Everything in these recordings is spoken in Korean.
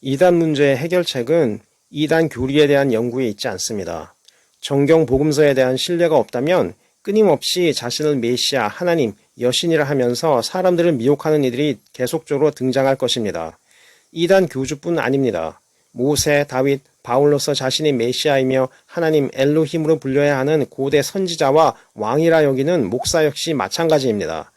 이단 문제의 해결책은 이단 교리에 대한 연구에 있지 않습니다. 정경 복음서에 대한 신뢰가 없다면 끊임없이 자신을 메시아, 하나님, 여신이라 하면서 사람들을 미혹하는 이들이 계속적으로 등장할 것입니다. 이단 교주뿐 아닙니다. 모세, 다윗, 바울로서 자신이 메시아이며 하나님 엘로힘으로 불려야 하는 고대 선지자와 왕이라 여기는 목사 역시 마찬가지입니다.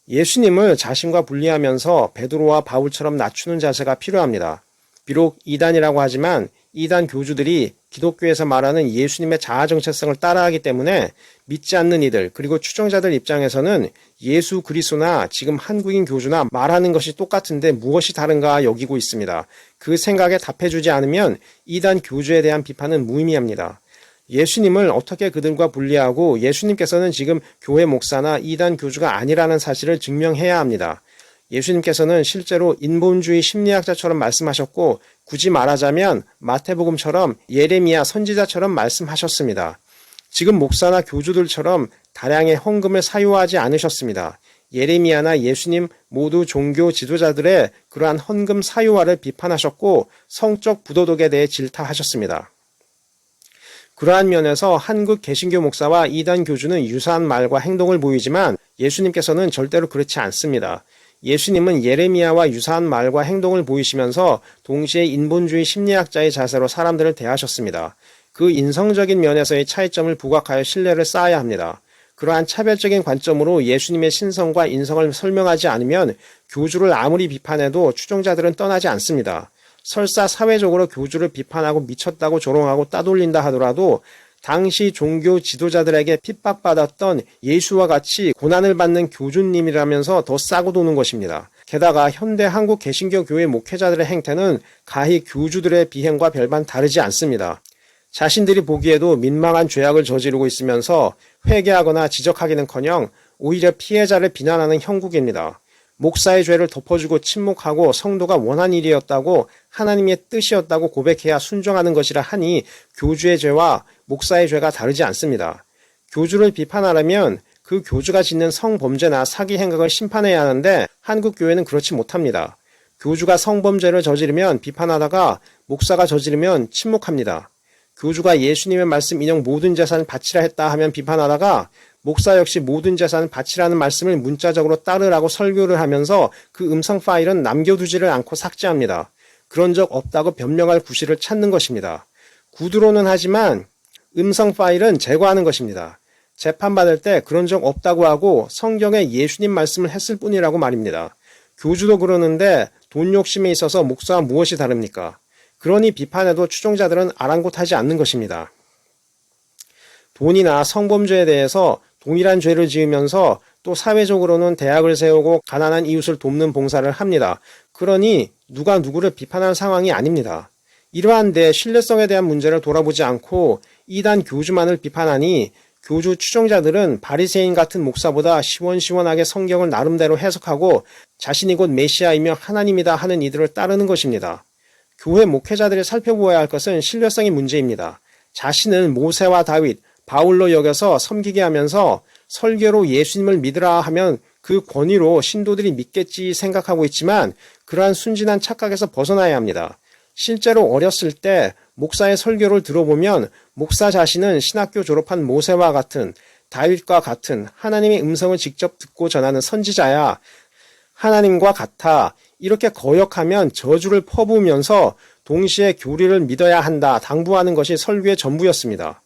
예수님을 자신과 분리하면서 베드로와 바울처럼 낮추는 자세가 필요합니다. 비록 이단이라고 하지만 이단 교주들이 기독교에서 말하는 예수님의 자아 정체성을 따라하기 때문에 믿지 않는 이들 그리고 추종자들 입장에서는 예수 그리스도나 지금 한국인 교주나 말하는 것이 똑같은데 무엇이 다른가 여기고 있습니다. 그 생각에 답해주지 않으면 이단 교주에 대한 비판은 무의미합니다. 예수님을 어떻게 그들과 분리하고 예수님께서는 지금 교회 목사나 이단 교주가 아니라는 사실을 증명해야 합니다. 예수님께서는 실제로 인본주의 심리학자처럼 말씀하셨고 굳이 말하자면 마태복음처럼 예레미야 선지자처럼 말씀하셨습니다. 지금 목사나 교주들처럼 다량의 헌금을 사유하지 않으셨습니다. 예레미야나 예수님 모두 종교 지도자들의 그러한 헌금 사유화를 비판하셨고 성적 부도덕에 대해 질타하셨습니다. 그러한 면에서 한국 개신교 목사와 이단 교주는 유사한 말과 행동을 보이지만 예수님께서는 절대로 그렇지 않습니다. 예수님은 예레미야와 유사한 말과 행동을 보이시면서 동시에 인본주의 심리학자의 자세로 사람들을 대하셨습니다. 그 인성적인 면에서의 차이점을 부각하여 신뢰를 쌓아야 합니다. 그러한 차별적인 관점으로 예수님의 신성과 인성을 설명하지 않으면 교주를 아무리 비판해도 추종자들은 떠나지 않습니다. 설사 사회적으로 교주를 비판하고 미쳤다고 조롱하고 따돌린다 하더라도 당시 종교 지도자들에게 핍박받았던 예수와 같이 고난을 받는 교주님이라면서 더 싸고 도는 것입니다. 게다가 현대 한국 개신교 교회 목회자들의 행태는 가히 교주들의 비행과 별반 다르지 않습니다. 자신들이 보기에도 민망한 죄악을 저지르고 있으면서 회개하거나 지적하기는커녕 오히려 피해자를 비난하는 형국입니다. 목사의 죄를 덮어주고 침묵하고 성도가 원한 일이었다고 하나님의 뜻이었다고 고백해야 순종하는 것이라 하니 교주의 죄와 목사의 죄가 다르지 않습니다. 교주를 비판하려면 그 교주가 짓는 성범죄나 사기 행각을 심판해야 하는데 한국 교회는 그렇지 못합니다. 교주가 성범죄를 저지르면 비판하다가 목사가 저지르면 침묵합니다. 교주가 예수님의 말씀 인용 모든 재산을 바치라 했다 하면 비판하다가 목사 역시 모든 재산을 바치라는 말씀을 문자적으로 따르라고 설교를 하면서 그 음성 파일은 남겨두지를 않고 삭제합니다. 그런 적 없다고 변명할 구실을 찾는 것입니다. 구두로는 하지만 음성 파일은 제거하는 것입니다. 재판받을 때 그런 적 없다고 하고 성경에 예수님 말씀을 했을 뿐이라고 말입니다. 교주도 그러는데 돈 욕심에 있어서 목사와 무엇이 다릅니까? 그러니 비판해도 추종자들은 아랑곳하지 않는 것입니다. 돈이나 성범죄에 대해서 동일한 죄를 지으면서 또 사회적으로는 대학을 세우고 가난한 이웃을 돕는 봉사를 합니다. 그러니 누가 누구를 비판할 상황이 아닙니다. 이러한 데 신뢰성에 대한 문제를 돌아보지 않고 이단 교주만을 비판하니 교주 추종자들은 바리새인 같은 목사보다 시원시원하게 성경을 나름대로 해석하고 자신이 곧 메시아이며 하나님이다 하는 이들을 따르는 것입니다. 교회 목회자들이 살펴보아야 할 것은 신뢰성의 문제입니다. 자신을 모세와 다윗, 바울로 여겨서 섬기게 하면서 설교로 예수님을 믿으라 하면 그 권위로 신도들이 믿겠지 생각하고 있지만 그러한 순진한 착각에서 벗어나야 합니다. 실제로 어렸을 때 목사의 설교를 들어보면 목사 자신은 신학교 졸업한 모세와 같은 다윗과 같은 하나님의 음성을 직접 듣고 전하는 선지자야 하나님과 같아 이렇게 거역하면 저주를 퍼부으면서 동시에 교리를 믿어야 한다 당부하는 것이 설교의 전부였습니다.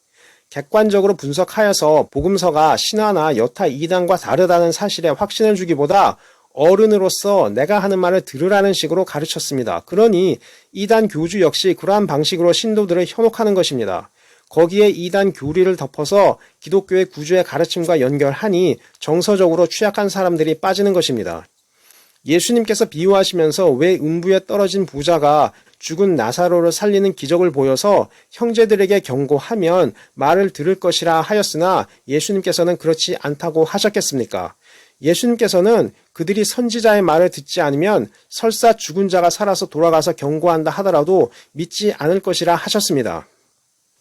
객관적으로 분석하여서 복음서가 신화나 여타 이단과 다르다는 사실에 확신을 주기보다 어른으로서 내가 하는 말을 들으라는 식으로 가르쳤습니다. 그러니 이단 교주 역시 그러한 방식으로 신도들을 현혹하는 것입니다. 거기에 이단 교리를 덮어서 기독교의 구주의 가르침과 연결하니 정서적으로 취약한 사람들이 빠지는 것입니다. 예수님께서 비유하시면서 왜 음부에 떨어진 부자가 죽은 나사로를 살리는 기적을 보여서 형제들에게 경고하면 말을 들을 것이라 하였으나 예수님께서는 그렇지 않다고 하셨겠습니까? 예수님께서는 그들이 선지자의 말을 듣지 않으면 설사 죽은 자가 살아서 돌아가서 경고한다 하더라도 믿지 않을 것이라 하셨습니다.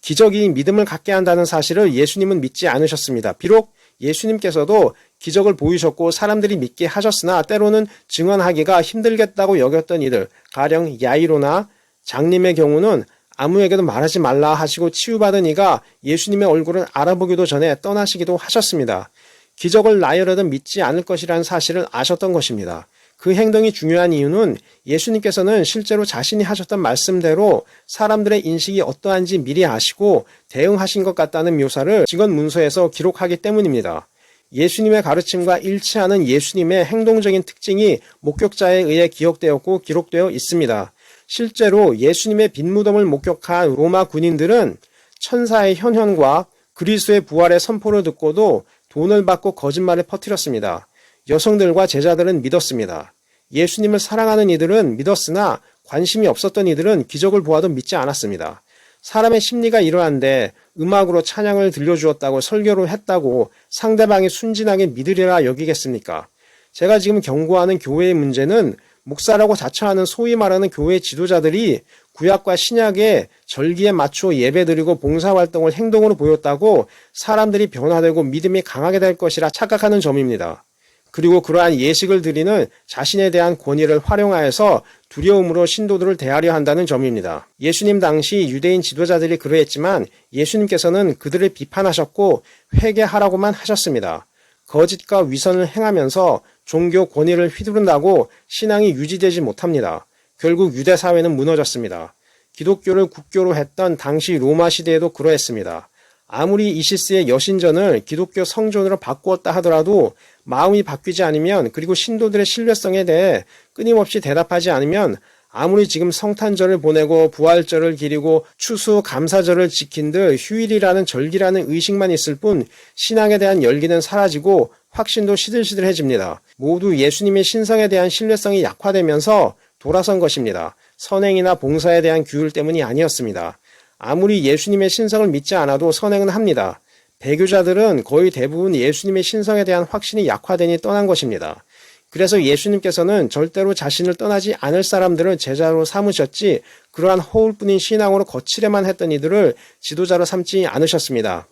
기적이 믿음을 갖게 한다는 사실을 예수님은 믿지 않으셨습니다. 비록 예수님께서도 기적을 보이셨고 사람들이 믿게 하셨으나 때로는 증언하기가 힘들겠다고 여겼던 이들, 가령 야이로나 장님의 경우는 아무에게도 말하지 말라 하시고 치유받은 이가 예수님의 얼굴을 알아보기도 전에 떠나시기도 하셨습니다. 기적을 나열하든 믿지 않을 것이라는 사실을 아셨던 것입니다. 그 행동이 중요한 이유는 예수님께서는 실제로 자신이 하셨던 말씀대로 사람들의 인식이 어떠한지 미리 아시고 대응하신 것 같다는 묘사를 직원 문서에서 기록하기 때문입니다. 예수님의 가르침과 일치하는 예수님의 행동적인 특징이 목격자에 의해 기억되었고 기록되어 있습니다. 실제로 예수님의 빈 무덤을 목격한 로마 군인들은 천사의 현현과 그리스도의 부활의 선포를 듣고도 돈을 받고 거짓말을 퍼뜨렸습니다. 여성들과 제자들은 믿었습니다. 예수님을 사랑하는 이들은 믿었으나 관심이 없었던 이들은 기적을 보아도 믿지 않았습니다. 사람의 심리가 이러한데 음악으로 찬양을 들려주었다고 설교를 했다고 상대방이 순진하게 믿으리라 여기겠습니까? 제가 지금 경고하는 교회의 문제는 목사라고 자처하는 소위 말하는 교회 지도자들이 구약과 신약의 절기에 맞춰 예배드리고 봉사활동을 행동으로 보였다고 사람들이 변화되고 믿음이 강하게 될 것이라 착각하는 점입니다. 그리고 그러한 예식을 드리는 자신에 대한 권위를 활용하여서 두려움으로 신도들을 대하려 한다는 점입니다. 예수님 당시 유대인 지도자들이 그러했지만 예수님께서는 그들을 비판하셨고 회개하라고만 하셨습니다. 거짓과 위선을 행하면서 종교 권위를 휘두른다고 신앙이 유지되지 못합니다. 결국 유대 사회는 무너졌습니다. 기독교를 국교로 했던 당시 로마 시대에도 그러했습니다. 아무리 이시스의 여신전을 기독교 성전으로 바꾸었다 하더라도 마음이 바뀌지 않으면 그리고 신도들의 신뢰성에 대해 끊임없이 대답하지 않으면 아무리 지금 성탄절을 보내고 부활절을 기리고 추수 감사절을 지킨 듯 휴일이라는 절기라는 의식만 있을 뿐 신앙에 대한 열기는 사라지고 확신도 시들시들해집니다. 모두 예수님의 신성에 대한 신뢰성이 약화되면서 돌아선 것입니다. 선행이나 봉사에 대한 규율 때문이 아니었습니다. 아무리 예수님의 신성을 믿지 않아도 선행은 합니다. 배교자들은 거의 대부분 예수님의 신성에 대한 확신이 약화되니 떠난 것입니다. 그래서 예수님께서는 절대로 자신을 떠나지 않을 사람들을 제자로 삼으셨지 그러한 허울뿐인 신앙으로 거칠에만 했던 이들을 지도자로 삼지 않으셨습니다.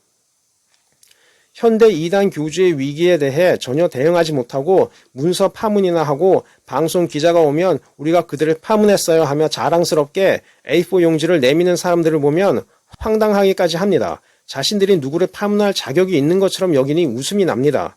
현대 이단 교주의 위기에 대해 전혀 대응하지 못하고 문서 파문이나 하고 방송 기자가 오면 우리가 그들을 파문했어요 하며 자랑스럽게 A4 용지를 내미는 사람들을 보면 황당하기까지 합니다. 자신들이 누구를 파문할 자격이 있는 것처럼 여기니 웃음이 납니다.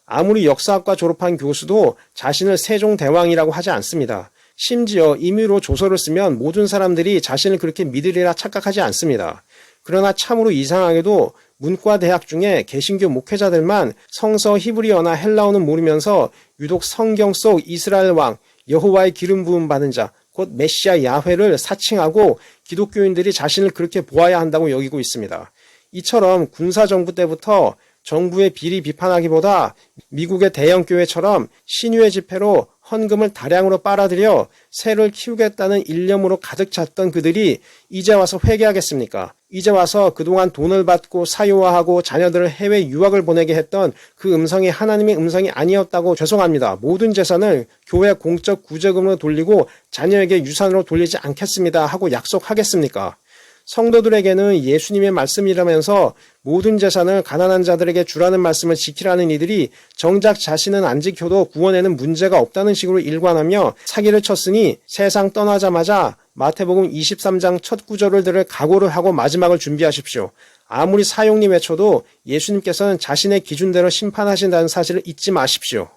아무리 역사학과 졸업한 교수도 자신을 세종대왕이라고 하지 않습니다. 심지어 임의로 조서를 쓰면 모든 사람들이 자신을 그렇게 믿으리라 착각하지 않습니다. 그러나 참으로 이상하게도 문과대학 중에 개신교 목회자들만 성서 히브리어나 헬라어는 모르면서 유독 성경 속 이스라엘 왕 여호와의 기름 부음 받은 자 곧 메시아 야훼를 사칭하고 기독교인들이 자신을 그렇게 보아야 한다고 여기고 있습니다. 이처럼 군사정부 때부터 정부의 비리 비판하기보다 미국의 대형교회처럼 신유의 집회로 헌금을 다량으로 빨아들여 새를 키우겠다는 일념으로 가득 찼던 그들이 이제 와서 회개하겠습니까? 이제 와서 그동안 돈을 받고 사유화하고 자녀들을 해외 유학을 보내게 했던 그 음성이 하나님의 음성이 아니었다고 죄송합니다. 모든 재산을 교회 공적 구제금으로 돌리고 자녀에게 유산으로 돌리지 않겠습니다 하고 약속하겠습니까? 성도들에게는 예수님의 말씀이라면서 모든 재산을 가난한 자들에게 주라는 말씀을 지키라는 이들이 정작 자신은 안 지켜도 구원에는 문제가 없다는 식으로 일관하며 사기를 쳤으니 세상 떠나자마자 마태복음 23장 첫 구절을 들을 각오를 하고 마지막을 준비하십시오. 아무리 사용리 외쳐도 예수님께서는 자신의 기준대로 심판하신다는 사실을 잊지 마십시오.